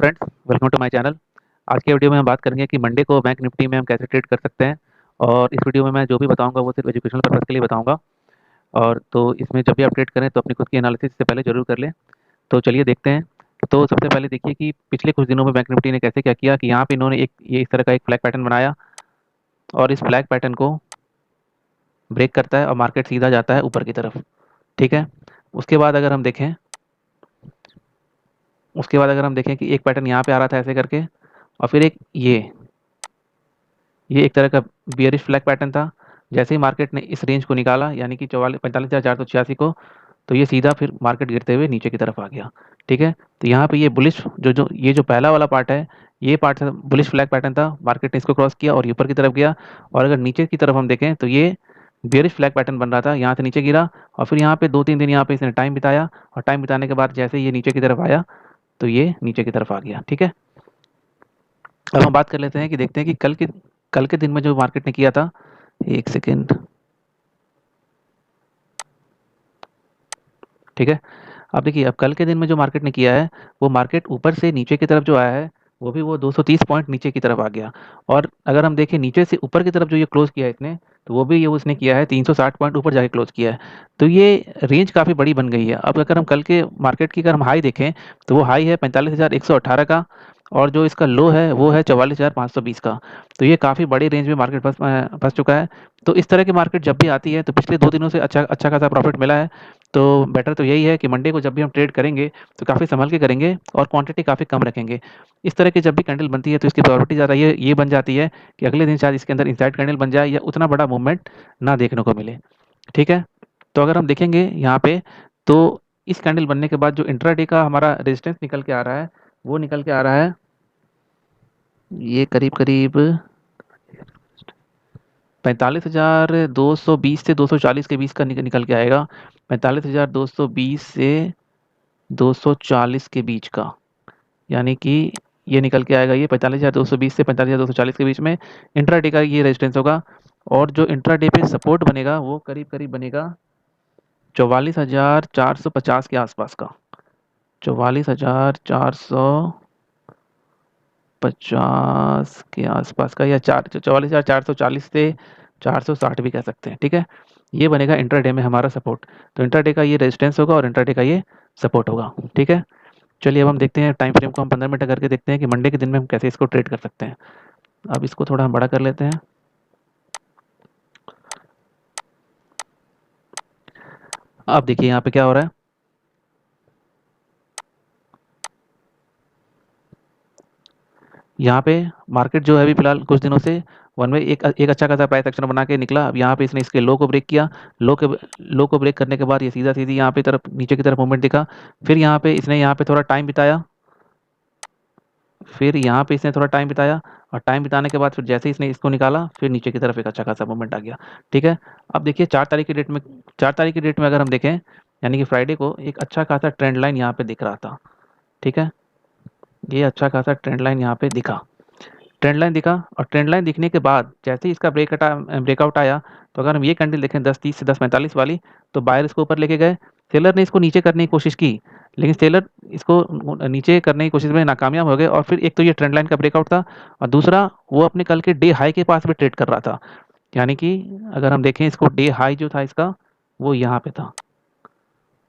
Friends, welcome to my channel. आज के video में हम बात करेंगे कि मंडे को बैंक निफ्टी में हम कैसे ट्रेड कर सकते हैं। और इस वीडियो में मैं जो भी बताऊंगा वो सिर्फ एजुकेशनल पर्पज़ के लिए बताऊंगा। और तो इसमें जब भी आप ट्रेड करें तो अपनी खुद की एनालिसिस से पहले जरूर कर लें। तो चलिए देखते हैं। तो सबसे पहले देखिए कि पिछले कुछ दिनों में बैंक निफ्टी ने कैसे क्या किया कि यहाँ पे इन्होंने एक ये इस तरह का एक फ्लैग पैटर्न बनाया और इस फ्लैग पैटर्न को ब्रेक करता है और मार्केट सीधा जाता है ऊपर की तरफ। ठीक है। उसके बाद अगर हम देखें उसके बाद अगर हम देखें कि एक पैटर्न यहाँ पे आ रहा था ऐसे करके, और फिर एक ये एक तरह का बियरिश फ्लैग पैटर्न था। जैसे ही मार्केट ने इस रेंज को निकाला यानी कि 45,486 को, तो ये सीधा फिर मार्केट गिरते हुए नीचे की तरफ आ गया। ठीक है। तो यहाँ पे ये बुलिश जो पहला वाला पार्ट है, ये पार्ट बुलिश फ्लैग पैटर्न था। मार्केट ने इसको क्रॉस किया और ऊपर की तरफ गया। और अगर नीचे की तरफ हम देखें तो ये बियरिश फ्लैग पैटर्न बन रहा था, यहाँ से नीचे गिरा और फिर यहाँ पे 2-3 दिन यहाँ पे इसने टाइम बिताया, और टाइम बिताने के बाद जैसे ये नीचे की तरफ आया तो ये नीचे की तरफ आ गया। ठीक है। अब हम बात कर लेते हैं कि देखते हैं कि कल के दिन में जो मार्केट ने किया था। एक सेकेंड। ठीक है। अब देखिए, अब कल के दिन में जो मार्केट ने किया है, वो मार्केट ऊपर से नीचे की तरफ जो आया है, वो 230 पॉइंट नीचे की तरफ आ गया। और अगर हम देखें नीचे से ऊपर की तरफ जो ये क्लोज किया है इसने, तो वो भी ये उसने किया है 360 पॉइंट ऊपर जाके क्लोज किया है। तो ये रेंज काफ़ी बड़ी बन गई है। अब अगर हम कल के मार्केट की अगर हम हाई देखें, तो वो हाई है 45,118 का, और जो इसका लो है वो है 44,520 का। तो ये काफ़ी बड़ी रेंज में मार्केट फंस चुका है। तो इस तरह की मार्केट जब भी आती है तो पिछले 2 दिनों से अच्छा अच्छा खासा प्रॉफिट मिला है। तो बेटर तो यही है कि मंडे को जब भी हम ट्रेड करेंगे तो काफ़ी संभल के करेंगे और क्वांटिटी काफ़ी कम रखेंगे। इस तरह की जब भी कैंडल बनती है तो इसकी प्रॉपर्टी ज़्यादा ये बन जाती है कि अगले दिन शायद इसके अंदर इनसाइड कैंडल बन जाए या उतना बड़ा मूवमेंट ना देखने को मिले। ठीक है। तो अगर हम देखेंगे यहाँ पे, तो इस कैंडल बनने के बाद जो इंट्राडे का हमारा रेजिस्टेंस निकल के आ रहा है, वो निकल के आ रहा है ये करीब करीब 45,220 से 240 के बीच का निकल के आएगा। 45,220 से 240 के बीच का, यानी कि ये निकल के आएगा, ये 45,220 से 45,240 के बीच में इंट्राडे का ये रेजिस्टेंस होगा। और जो इंट्राडे पे सपोर्ट बनेगा वो करीब करीब बनेगा 44,450 के आसपास का। 44,450 के आसपास का, या 44,440 से 460 भी कह सकते हैं। ठीक है। ये बनेगा इंट्राडे में हमारा सपोर्ट। तो इंट्राडे का ये रेजिस्टेंस होगा और इंट्राडे का ये सपोर्ट होगा। ठीक है। चलिए अब हम देखते हैं टाइम फ्रेम को, हम 15 मिनट करके देखते हैं कि मंडे के दिन में हम कैसे इसको ट्रेड कर सकते हैं। अब इसको थोड़ा हम बड़ा कर लेते हैं। अब देखिए यहाँ पे क्या हो रहा है। यहाँ पे मार्केट जो है अभी फिलहाल कुछ दिनों से वन वे एक अच्छा खासा प्राइस एक्शन बना के निकला। अब यहाँ पे इसने इसके लो को ब्रेक किया। लो को ब्रेक करने के बाद ये सीधा सीधी यहाँ पे तरफ नीचे की तरफ मूवमेंट दिखा। फिर यहाँ पे इसने यहाँ पे थोड़ा टाइम बिताया। और टाइम बिताने के बाद फिर जैसे ही इसने इसको निकाला, फिर नीचे की तरफ एक अच्छा खासा मूवमेंट आ गया। ठीक है। अब देखिए 4 तारीख की डेट में अगर हम देखें, यानी कि फ्राइडे को एक अच्छा खासा ट्रेंड लाइन यहाँ पे दिख रहा था। ठीक है। ये अच्छा खासा ट्रेंड लाइन यहाँ पे दिखा। और ट्रेंड लाइन दिखने के बाद जैसे ही इसका ब्रेकआउट आया, तो अगर हम ये कैंडल देखें 10:30 से 10:45 वाली, तो बायर इसको ऊपर लेके गए। सेलर ने इसको नीचे करने की कोशिश की, लेकिन सेलर इसको नीचे करने की कोशिश में नाकामयाब हो गए। और फिर एक तो ये ट्रेंड लाइन का ब्रेकआउट था, और दूसरा वो अपने कल के डे हाई के पास भी ट्रेड कर रहा था। यानी कि अगर हम देखें इसको, डे हाई जो था इसका वो यहाँ पे था।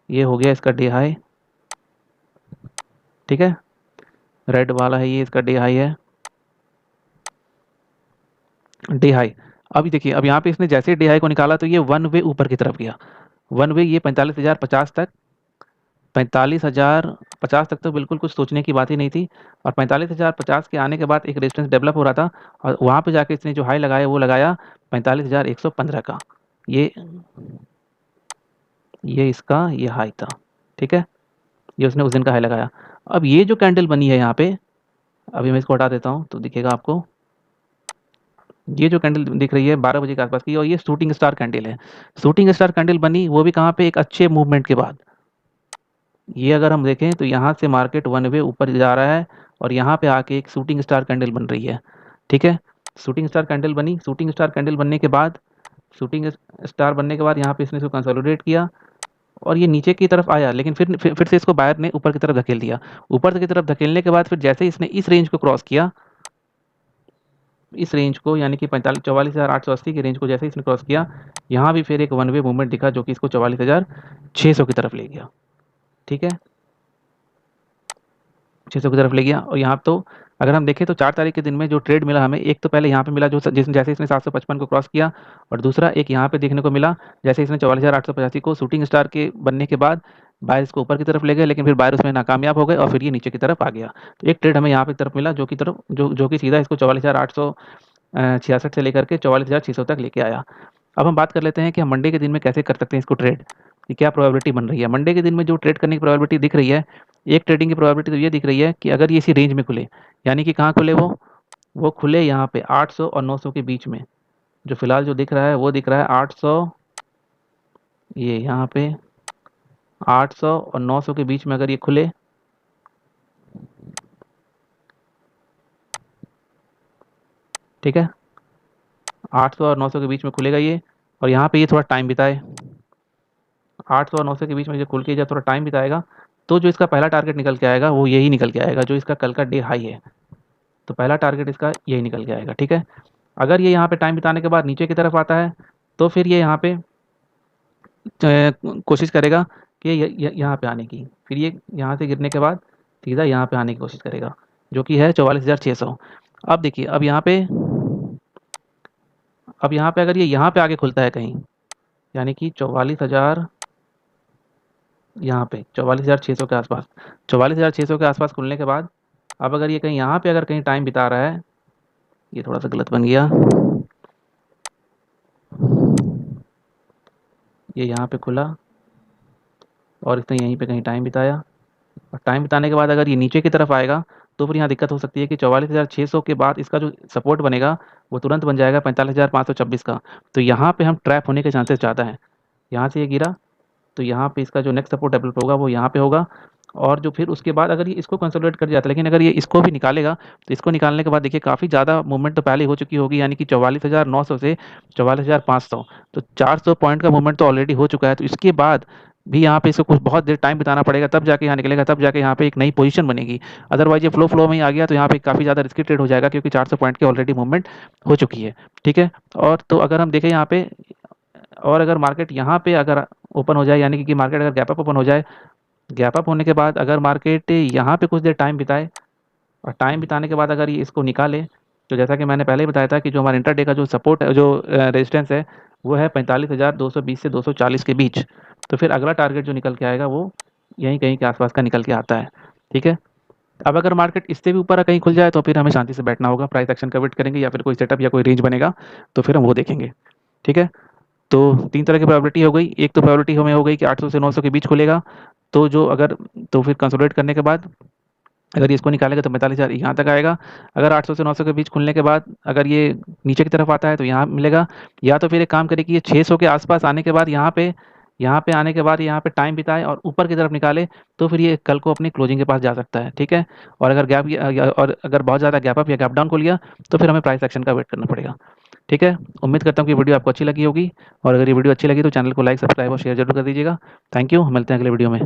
ये हो गया इसका डे हाई। ठीक है। रेड वाला है, ये इसका डे हाई है, डे हाई। अभी देखिए, अब यहाँ पे इसने जैसे डे हाई को निकाला तो ये वन वे ऊपर की तरफ गया। वन वे ये 45,050 तक, 45,050 तक तो बिल्कुल कुछ सोचने की बात ही नहीं थी। और 45,050 के आने के बाद एक रेजिस्टेंस डेवलप हो रहा था, और वहाँ पे जाके इसने जो हाई लगाया वो लगाया 45,115 का। ये इसका ये हाई था। ठीक है। ये उसने उस दिन का हाई लगाया। अब ये जो कैंडल बनी है यहाँ पे, अभी मैं इसको हटा देता हूँ तो दिखेगा आपको। ये जो कैंडल दिख रही है 12 बजे के आसपास की, और ये शूटिंग स्टार कैंडल है। शूटिंग स्टार कैंडल बनी वो भी कहाँ पे, एक अच्छे मूवमेंट के बाद। ये अगर हम देखें तो यहाँ से मार्केट वन वे ऊपर जा रहा है, और यहाँ पे आके एक शूटिंग स्टार कैंडल बन रही है। ठीक है। शूटिंग स्टार कैंडल बनी। शूटिंग स्टार बनने के बाद यहाँ पे इसने इसको कंसोलिडेट किया। और ये नीचे की तरफ आया, लेकिन फिर से इसको बायर ने ऊपर की तरफ धकेल दिया। ऊपर की तरफ धकेलने के बाद फिर जैसे ही इसने इस रेंज को क्रॉस किया, इस रेंज को यानी कि 44,880 की रेंज को जैसे ही इसने क्रॉस किया, यहाँ भी फिर एक वन वे मूवमेंट दिखा जो कि इसको 44,600 की तरफ ले गया। ठीक है, 600 की तरफ ले गया। और यहाँ तो अगर हम देखें तो 4 तारीख के दिन में जो ट्रेड मिला हमें, एक तो पहले यहाँ पे मिला जो जैसे इसने 755 को क्रॉस किया, और दूसरा एक यहाँ पे देखने को मिला जैसे इसने 44,885 को शूटिंग स्टार के बनने के बाद बायर इसको ऊपर की तरफ ले गए, लेकिन फिर बायर उसमें नाकामयाब हो गए और फिर ये नीचे की तरफ आ गया। तो एक ट्रेड हमें यहाँ पे तरफ मिला जो की तरफ जो कि सीधा इसको 44,866 से लेकर के 44,600 तक लेके आया। अब हम बात कर लेते हैं कि हम मंडे के दिन में कैसे कर सकते हैं इसको ट्रेड, कि क्या प्रोबेबिलिटी बन रही है। मंडे के दिन में जो ट्रेड करने की प्रोबेबिलिटी दिख रही है, एक ट्रेडिंग की प्रोबेबिलिटी तो ये दिख रही है कि अगर ये इसी रेंज में खुले, यानी कि कहाँ खुले वो खुले यहाँ पे 800 और 900 के बीच में। जो फिलहाल जो दिख रहा है वो दिख रहा है 800, ये यहाँ पे 800 और 900 के बीच में अगर ये खुले, ठीक है, 800 और 900 के बीच में खुलेगा ये, और यहाँ पे ये थोड़ा टाइम बिताए, 800 और 900 के बीच में जो खुल के जब थोड़ा टाइम बिताएगा, तो जो इसका पहला टारगेट निकल के आएगा वो यही निकल के आएगा जो इसका कल का डे हाई है। तो पहला टारगेट इसका यही निकल के आएगा। ठीक है, अगर ये यहाँ पे टाइम बिताने के बाद नीचे की तरफ आता है तो फिर ये यहाँ पे कोशिश करेगा कि यहाँ पे आने की, फिर ये यहाँ से गिरने के बाद सीधा यहाँ पे आने की कोशिश करेगा जो कि है 44,600। अब देखिए, अब यहाँ पे अगर ये यहाँ पे आगे खुलता है कहीं, यानी कि 44,000, यहाँ पे 44,600 के आसपास, 44,600 के आसपास खुलने के बाद अब अगर ये कहीं यहाँ पे अगर कहीं टाइम बिता रहा है, ये थोड़ा सा गलत बन गया, ये यहाँ पे खुला और इसने यहीं पे कहीं टाइम बिताया, और टाइम बिताने के बाद अगर ये नीचे की तरफ आएगा तो फिर यहाँ दिक्कत हो सकती है कि 44,600 के बाद इसका जो सपोर्ट बनेगा वो तुरंत बन जाएगा 45,526 का। तो यहाँ पे हम ट्रैप होने के चांसेस ज़्यादा हैं। यहाँ से ये गिरा तो यहाँ पे इसका जो नेक्स्ट सपोर्ट डेवलप होगा वो यहाँ पे होगा, और जो फिर उसके बाद अगर ये इसको कंसोलिडेट कर जाता है, लेकिन अगर ये इसको भी निकालेगा तो इसको निकालने के बाद देखिए काफ़ी ज़्यादा मूवमेंट तो पहले हो चुकी होगी, यानी कि 44,900 से 44,500, तो 400 पॉइंट का मूवमेंट तो ऑलरेडी हो चुका है। तो इसके बाद भी यहाँ पे इसको कुछ बहुत देर टाइम बिताना पड़ेगा, तब जाके यहाँ निकलेगा, तब जाके यहाँ पे एक नई पोजीशन बनेगी। अदरवाइज ये फ्लो में ही आ गया तो यहाँ पे काफ़ी ज़्यादा रिस्की ट्रेड हो जाएगा, क्योंकि 400 पॉइंट की ऑलरेडी मूवमेंट हो चुकी है। ठीक है, और तो अगर हम देखें यहाँ पे, और अगर मार्केट यहाँ पे अगर ओपन हो जाए, यानी कि मार्केट अगर गैप अप ओपन हो जाए, गैप अप होने के बाद अगर मार्केट यहाँ पे कुछ देर टाइम बिताए, और टाइम बिताने के बाद अगर ये इसको निकाले, तो जैसा कि मैंने पहले ही बताया था कि जो हमारा इंटरडे का जो सपोर्ट है, जो रेजिस्टेंस है, वो है 45,220 से 240 के बीच। तो फिर अगला टारगेट जो निकल के आएगा वो यहीं कहीं के आसपास का निकल के आता है। ठीक है, अब अगर मार्केट इससे भी ऊपर कहीं खुल जाए तो फिर हमें शांति से बैठना होगा, प्राइस एक्शन का वेट करेंगे, या फिर कोई सेटअप या कोई रेंज बनेगा तो फिर हम वो देखेंगे। ठीक है, तो 3 तरह की प्रोबेबिलिटी हो गई। एक तो प्रोबेबिलिटी हमें हो गई कि 800 से 900 के बीच खुलेगा, तो जो अगर तो फिर कंसोलिडेट करने के बाद अगर ये इसको निकालेगा तो 45,000 यहाँ तक आएगा। अगर 800 से 900 के बीच खुलने के बाद अगर ये नीचे की तरफ आता है तो यहाँ मिलेगा, या तो फिर एक काम करे कि ये 600 के आसपास आने के बाद यहाँ पे आने के बाद यहाँ पे टाइम बिताए और ऊपर की तरफ निकाले, तो फिर ये कल को अपनी क्लोजिंग के पास जा सकता है। ठीक है, और अगर और अगर बहुत ज़्यादा गैप अप या गैप डाउन को लिया तो फिर हमें प्राइस एक्शन का वेट करना पड़ेगा। ठीक है, उम्मीद करता हूँ कि वीडियो आपको अच्छी लगी होगी, और अगर ये वीडियो अच्छी लगी तो चैनल को लाइक, सब्सक्राइब और शेयर जरूर कर दीजिएगा। थैंक यू, मिलते हैं अगले वीडियो में।